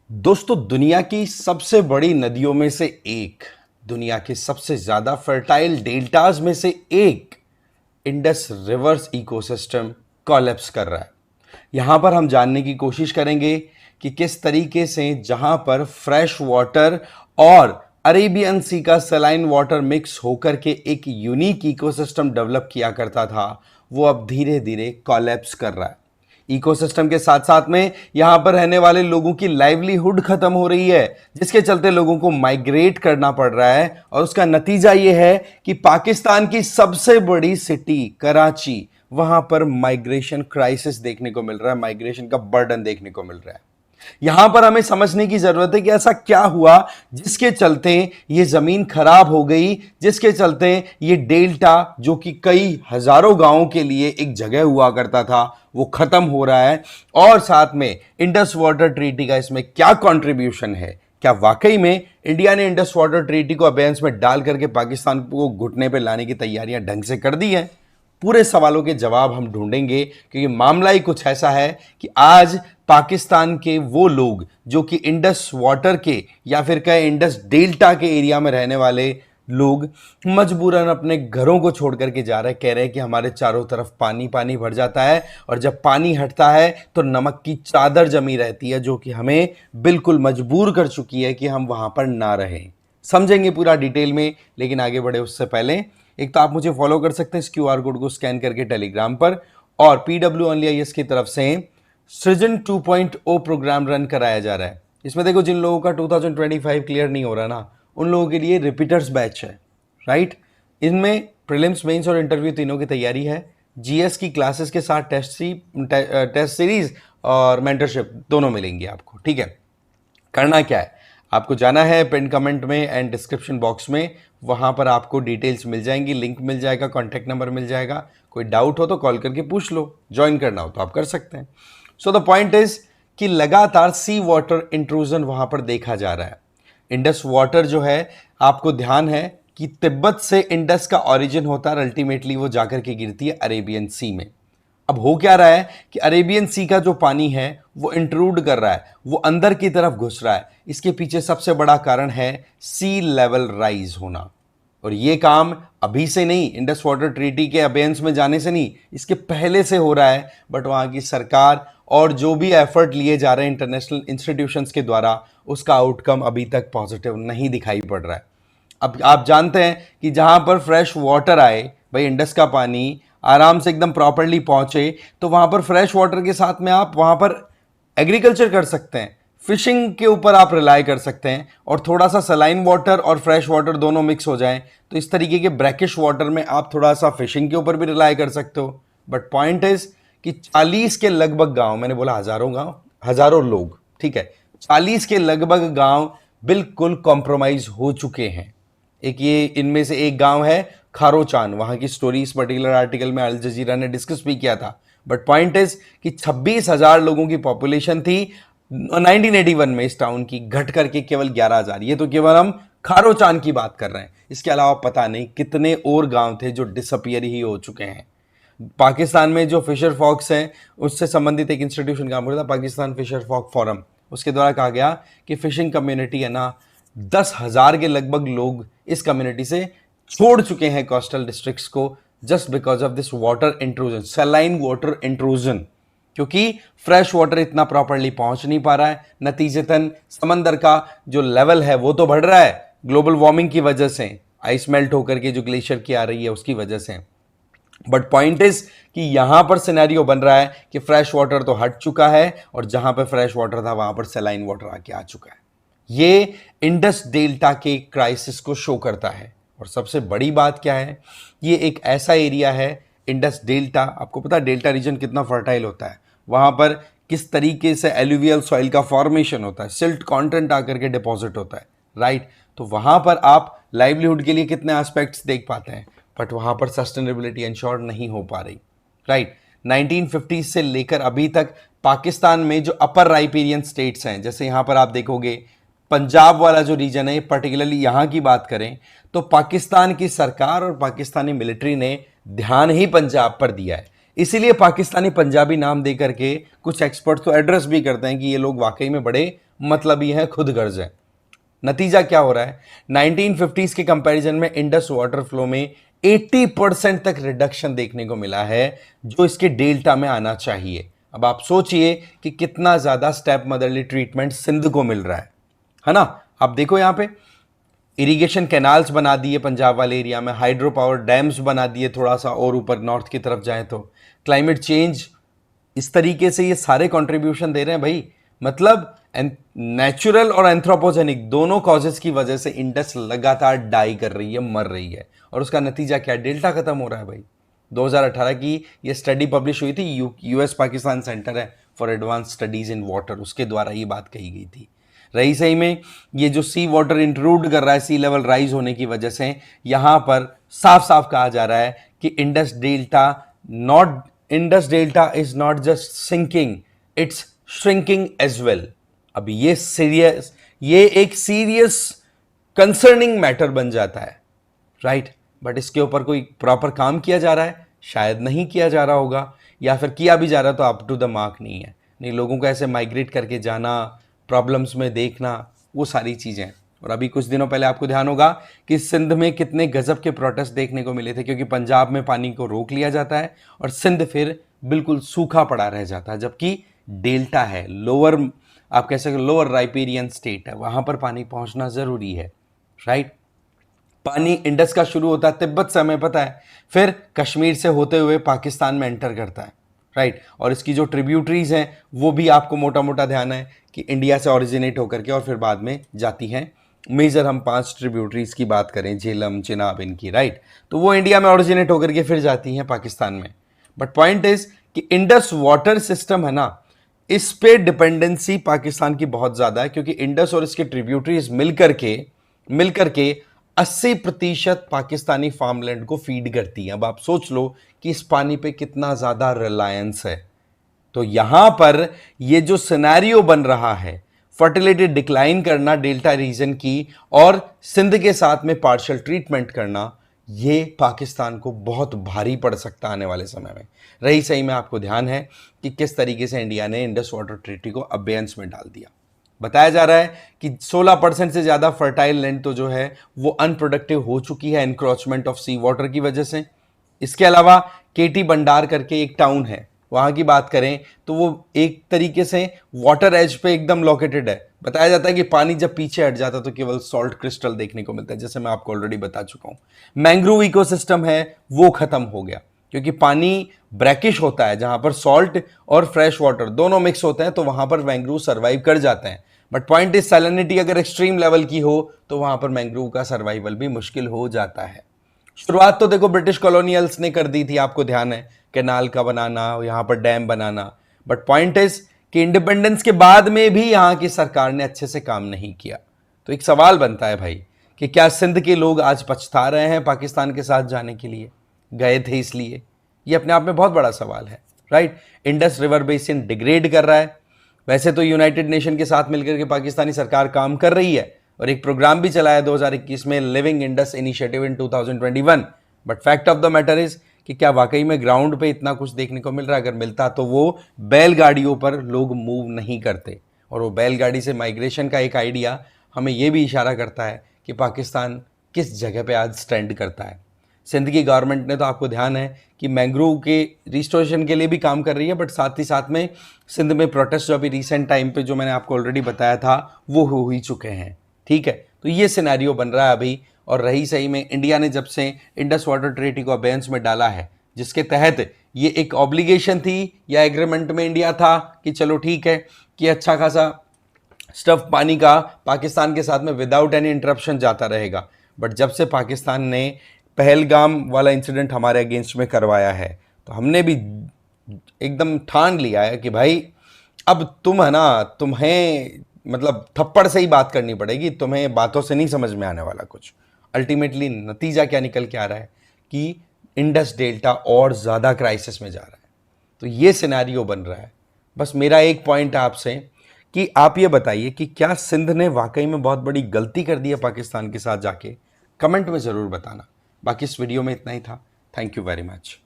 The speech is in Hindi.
दोस्तों, दुनिया की सबसे बड़ी नदियों में से एक, दुनिया के सबसे ज्यादा फर्टाइल डेल्टाज में से एक, इंडस रिवर्स इकोसिस्टम कोलैप्स कर रहा है। यहां पर हम जानने की कोशिश करेंगे कि किस तरीके से जहां पर फ्रेश वाटर और अरेबियन सी का सलाइन वाटर मिक्स होकर के एक यूनिक इकोसिस्टम डेवलप किया करता था, वो अब धीरे धीरे कोलैप्स कर रहा है। इकोसिस्टम के साथ साथ में यहां पर रहने वाले लोगों की लाइवलीहुड खत्म हो रही है, जिसके चलते लोगों को माइग्रेट करना पड़ रहा है। और उसका नतीजा यह है कि पाकिस्तान की सबसे बड़ी सिटी कराची, वहां पर माइग्रेशन क्राइसिस देखने को मिल रहा है, माइग्रेशन का बर्डन देखने को मिल रहा है। यहां पर हमें समझने की जरूरत है कि ऐसा क्या हुआ जिसके चलते ये जमीन खराब हो गई, जिसके चलते ये डेल्टा जो कि कई हजारों गांवों के लिए एक जगह हुआ करता था, वो खत्म हो रहा है। और साथ में इंडस वाटर ट्रीटी का इसमें क्या कंट्रीब्यूशन है? क्या वाकई में इंडिया ने इंडस वाटर ट्रीटी को अबेयंस में डाल करके पाकिस्तान को घुटने पर लाने की तैयारियां ढंग से कर दी है? पूरे सवालों के जवाब हम ढूंढेंगे, क्योंकि मामला ही कुछ ऐसा है कि आज पाकिस्तान के वो लोग जो कि इंडस वाटर के या फिर कहे इंडस डेल्टा के एरिया में रहने वाले लोग मजबूरन अपने घरों को छोड़ करके जा रहे हैं। कह रहे हैं कि हमारे चारों तरफ पानी पानी भर जाता है और जब पानी हटता है तो नमक की चादर जमी रहती है, जो कि हमें बिल्कुल मजबूर कर चुकी है कि हम वहां पर ना रहें। समझेंगे पूरा डिटेल में, लेकिन आगे बढ़े उससे पहले एक तो आप मुझे फॉलो कर सकते हैं इस क्यूआर कोड को स्कैन करके टेलीग्राम पर, और पीडब्ल्यू ओनली आईएएस की तरफ से सृजन 2.0 प्रोग्राम रन कराया जा रहा है। इसमें देखो, जिन लोगों का 2025 क्लियर नहीं हो रहा ना, उन लोगों के लिए रिपीटर्स बैच है, राइट। इनमें प्रीलिम्स, मेंस और इंटरव्यू तीनों की तैयारी है। जीएस की क्लासेस के साथ टेस्ट सीरीज और मेंटरशिप दोनों मिलेंगी आपको, ठीक है। करना क्या है, आपको जाना है पिन कमेंट में एंड डिस्क्रिप्शन बॉक्स में, वहां पर आपको डिटेल्स मिल जाएंगी, लिंक मिल जाएगा, कॉन्टैक्ट नंबर मिल जाएगा। कोई डाउट हो तो कॉल करके पूछ लो, ज्वाइन करना हो तो आप कर सकते हैं। सो द पॉइंट इज कि लगातार सी वाटर इंट्रूजन वहां पर देखा जा रहा है। इंडस वाटर जो है, आपको ध्यान है कि तिब्बत से इंडस का ओरिजिन होता है, अल्टीमेटली वो जाकर के गिरती है अरेबियन सी में। अब हो क्या रहा है कि अरेबियन सी का जो पानी है वो इंट्रूड कर रहा है, वो अंदर की तरफ घुस रहा है। इसके पीछे सबसे बड़ा कारण है सी लेवल राइज होना। और ये काम अभी से नहीं, इंडस वाटर ट्रीटी के अबेयंस में जाने से नहीं, इसके पहले से हो रहा है। बट वहां की सरकार और जो भी एफर्ट लिए जा रहे हैं इंटरनेशनल इंस्टीट्यूशंस के द्वारा, उसका आउटकम अभी तक पॉजिटिव नहीं दिखाई पड़ रहा है। अब आप जानते हैं कि जहां पर फ्रेश वाटर आए, भाई इंडस का पानी आराम से एकदम प्रॉपरली पहुंचे, तो वहां पर फ्रेश वाटर के साथ में आप वहां पर एग्रीकल्चर कर सकते हैं, फिशिंग के ऊपर आप रिलाई कर सकते हैं, और थोड़ा सा सलाइन वाटर और फ्रेश वाटर दोनों मिक्स हो जाएं तो इस तरीके के ब्रैकिश वाटर में आप थोड़ा सा फिशिंग के ऊपर भी रिलाई कर सकते हो। बट पॉइंट इज कि 40 के लगभग गांव, मैंने बोला हजारों गांव, हजारों लोग, ठीक है, 40 के लगभग गांव बिल्कुल कॉम्प्रोमाइज हो चुके हैं। एक ये इनमें से एक गांव है खारोचान, वहां की स्टोरी इस पर्टिकुलर आर्टिकल में अल जजीरा ने डिस्कस भी किया था। बट पॉइंट इज कि 26,000 लोगों की पॉपुलेशन थी 1981 में इस टाउन की, घट करके केवल 11,000। ये तो केवल हम खारोचान की बात कर रहे हैं, इसके अलावा पता नहीं कितने और गांव थे जो डिसअपियर ही हो चुके हैं। पाकिस्तान में जो फिशर फॉक्स हैं, उससे संबंधित एक इंस्टीट्यूशन काम करता था, पाकिस्तान फिशर फॉक फोरम, उसके द्वारा कहा गया कि फिशिंग कम्युनिटी है ना, 10,000 के लगभग लोग इस कम्युनिटी से छोड़ चुके हैं कोस्टल डिस्ट्रिक्ट्स को, just because of this water intrusion, saline water intrusion. क्योंकि फ्रेश वाटर इतना प्रॉपरली पहुंच नहीं पा रहा है, नतीजतन समंदर का जो लेवल है वो तो बढ़ रहा है ग्लोबल वार्मिंग की वजह से, आइस मेल्ट होकर के जो ग्लेशियर की आ रही है उसकी वजह से। बट पॉइंट इज कि यहां पर सिनेरियो बन रहा है कि फ्रेश वाटर तो हट चुका है, और जहां पर फ्रेश वाटर था वहां पर सलाइन वाटर आके आ चुका है। ये इंडस डेल्टा के क्राइसिस को शो करता है। और सबसे बड़ी बात क्या है, ये एक ऐसा एरिया है इंडस डेल्टा, आपको पता है डेल्टा रीजन कितना फर्टाइल होता है, वहां पर किस तरीके से एलुवियल सॉइल का फॉर्मेशन होता है, सिल्ट कंटेंट आकर के डिपॉजिट होता है, राइट। तो वहां पर आप लाइवलीहुड के लिए कितने एस्पेक्ट्स देख पाते हैं, बट वहां पर सस्टेनेबिलिटी इंश्योर नहीं हो पा रही, राइट। 1950 से लेकर अभी तक पाकिस्तान में जो अपर राइपेरियन स्टेट्स हैं, जैसे यहां पर आप देखोगे पंजाब वाला जो रीजन है, पर्टिकुलरली यहां की बात करें तो पाकिस्तान की सरकार और पाकिस्तानी मिलिट्री ने ध्यान ही पंजाब पर दिया है। इसीलिए पाकिस्तानी पंजाबी नाम देकर के कुछ एक्सपर्ट तो एड्रेस भी करते हैं कि ये लोग वाकई में बड़े मतलब ही है, खुद गर्ज है। नतीजा क्या हो रहा है, 1950s के कंपैरिजन में इंडस वाटर फ्लो में 80% तक रिडक्शन देखने को मिला है, जो इसके डेल्टा में आना चाहिए। अब आप सोचिए कि कितना ज्यादा स्टेप मदरली ट्रीटमेंट सिंध को मिल रहा है ना। आप देखो यहां पे इरिगेशन कैनाल्स बना दिए पंजाब वाले एरिया में, हाइड्रो पावर डैम्स बना दिए थोड़ा सा और ऊपर नॉर्थ की तरफ जाए तो, क्लाइमेट चेंज, इस तरीके से ये सारे कंट्रीब्यूशन दे रहे हैं भाई। मतलब नेचुरल और एंथ्रोपोजेनिक दोनों कॉजेस की वजह से इंडस लगातार डाई कर रही है, मर रही है, और उसका नतीजा क्या है, डेल्टा खत्म हो रहा है भाई। 2018 की ये स्टडी पब्लिश हुई थी, यूएस पाकिस्तान सेंटर है for advance studies in water, उसके द्वारा ये बात कही गई थी। रही सही में ये जो सी वाटर इंट्रूड कर रहा है सी लेवल राइज होने की वजह से, यहां पर साफ साफ कहा जा रहा है कि Indus delta is not just sinking, it's shrinking as well. अब ये एक सीरियस कंसर्निंग मैटर बन जाता है, राइट। बट इसके ऊपर कोई प्रॉपर काम किया जा रहा है, शायद नहीं किया जा रहा होगा, या फिर किया भी जा रहा तो अप टू द मार्क नहीं है। नहीं, लोगों को ऐसे माइग्रेट करके जाना, प्रॉब्लम्स में देखना, वो सारी चीज़ें। और अभी कुछ दिनों पहले आपको ध्यान होगा कि सिंध में कितने गजब के प्रोटेस्ट देखने को मिले थे, क्योंकि पंजाब में पानी को रोक लिया जाता है और सिंध फिर बिल्कुल सूखा पड़ा रह जाता है, जबकि डेल्टा है, लोअर, आप कह सकते लोअर राइपेरियन स्टेट है, वहां पर पानी पहुंचना जरूरी है, राइट। पानी इंडस का शुरू होता है तिब्बत से, हमें पता है, फिर कश्मीर से होते हुए पाकिस्तान में एंटर करता है, राइट। और इसकी जो ट्रिब्यूटरीज हैं वो भी आपको मोटा मोटा ध्यान है कि इंडिया से ओरिजिनेट होकर के और फिर बाद में जाती हैं। मेजर हम 5 ट्रिब्यूटरीज की बात करें, झेलम, चिनाब, इनकी, राइट, तो वो इंडिया में ओरिजिनेट होकर के फिर जाती हैं पाकिस्तान में। बट पॉइंट इज कि इंडस वाटर सिस्टम है ना, इस पे डिपेंडेंसी पाकिस्तान की बहुत ज्यादा है, क्योंकि इंडस और इसके ट्रिब्यूटरीज मिलकर के 80% पाकिस्तानी फार्मलैंड को फीड करती हैं। अब आप सोच लो कि इस पानी पे कितना ज्यादा रिलायंस है। तो यहां पर ये जो सिनेरियो बन रहा है, फर्टिलिटी डिक्लाइन करना डेल्टा रीजन की और सिंध के साथ में पार्शियल ट्रीटमेंट करना, ये पाकिस्तान को बहुत भारी पड़ सकता आने वाले समय में। रही सही में आपको ध्यान है कि किस तरीके से इंडिया ने इंडस वाटर ट्रीटी को अबेयंस में डाल दिया। बताया जा रहा है कि 16% से ज्यादा फर्टाइल लैंड तो जो है वो अनप्रोडक्टिव हो चुकी है एनक्रोचमेंट ऑफ सी वाटर की वजह से। इसके अलावा केटी बंडार करके एक टाउन है, वहां की बात करें तो वो एक तरीके से वाटर एज पे एकदम लोकेटेड है। बताया जाता है कि पानी जब पीछे हट जाता तो केवल सॉल्ट क्रिस्टल देखने को मिलता है, जैसे मैं आपको ऑलरेडी बता चुका हूं। मैंग्रोव इकोसिस्टम है वो खत्म हो गया, क्योंकि पानी ब्रैकिश होता है, जहां पर सॉल्ट और फ्रेश वाटर दोनों मिक्स होते हैं, तो वहां पर मैंग्रोव सर्वाइव कर जाते हैं। बट पॉइंट इज सैलिनिटी अगर एक्सट्रीम लेवल की हो तो वहां पर मैंग्रोव का सर्वाइवल भी मुश्किल हो जाता है। शुरुआत तो देखो ब्रिटिश कॉलोनियल्स ने कर दी थी, आपको ध्यान है, कैनाल का बनाना, यहां पर dam banana. But point is कि इंडिपेंडेंस के बाद में भी यहां की सरकार ने अच्छे से काम नहीं किया। तो एक सवाल बनता है भाई कि क्या सिंध के लोग आज पछता रहे हैं पाकिस्तान के साथ जाने के लिए, गए थे इसलिए? ये अपने आप में बहुत बड़ा सवाल है, right. Indus river basin degrade कर रहा है। वैसे तो यूनाइटेड नेशन के साथ मिलकर के पाकिस्तानी सरकार काम कर रही है और एक प्रोग्राम भी चलाया 2021 में, living Indus initiative in 2021। But fact of the matter is कि क्या वाकई में ग्राउंड पे इतना कुछ देखने को मिल रहा है? अगर मिलता तो वो बैलगाड़ियों पर लोग मूव नहीं करते। और वो बैलगाड़ी से माइग्रेशन का एक आइडिया हमें यह भी इशारा करता है कि पाकिस्तान किस जगह पे आज स्टैंड करता है। सिंध की गवर्नमेंट ने तो आपको ध्यान है कि मैंग्रोव के रिस्टोरेशन के लिए भी काम कर रही है, बट साथ ही साथ में सिंध में प्रोटेस्ट जो अभी रिसेंट टाइम पे जो मैंने आपको ऑलरेडी बताया था वो हो ही चुके हैं, ठीक है। तो ये सिनेरियो बन रहा है अभी। और रही सही में इंडिया ने जब से इंडस वाटर ट्रीटी को अबेयंस में डाला है, जिसके तहत ये एक ऑब्लिगेशन थी या एग्रीमेंट में इंडिया था कि चलो ठीक है कि अच्छा खासा स्टफ पानी का पाकिस्तान के साथ में विदाउट एनी इंटरप्शन जाता रहेगा। बट जब से पाकिस्तान ने पहलगाम वाला इंसिडेंट हमारे अगेंस्ट में करवाया है, तो हमने भी एकदम ठान लिया है कि भाई अब तुम है ना, तुम्हें मतलब थप्पड़ से ही बात करनी पड़ेगी, तुम्हें बातों से नहीं समझ में आने वाला कुछ। अल्टीमेटली नतीजा क्या निकल के आ रहा है कि इंडस डेल्टा और ज़्यादा क्राइसिस में जा रहा है। तो ये सिनेरियो बन रहा है। बस मेरा एक पॉइंट है आपसे कि आप ये बताइए कि क्या सिंध ने वाकई में बहुत बड़ी गलती कर दी है पाकिस्तान के साथ जाके? कमेंट में ज़रूर बताना। बाकी इस वीडियो में इतना ही था। Thank you very much.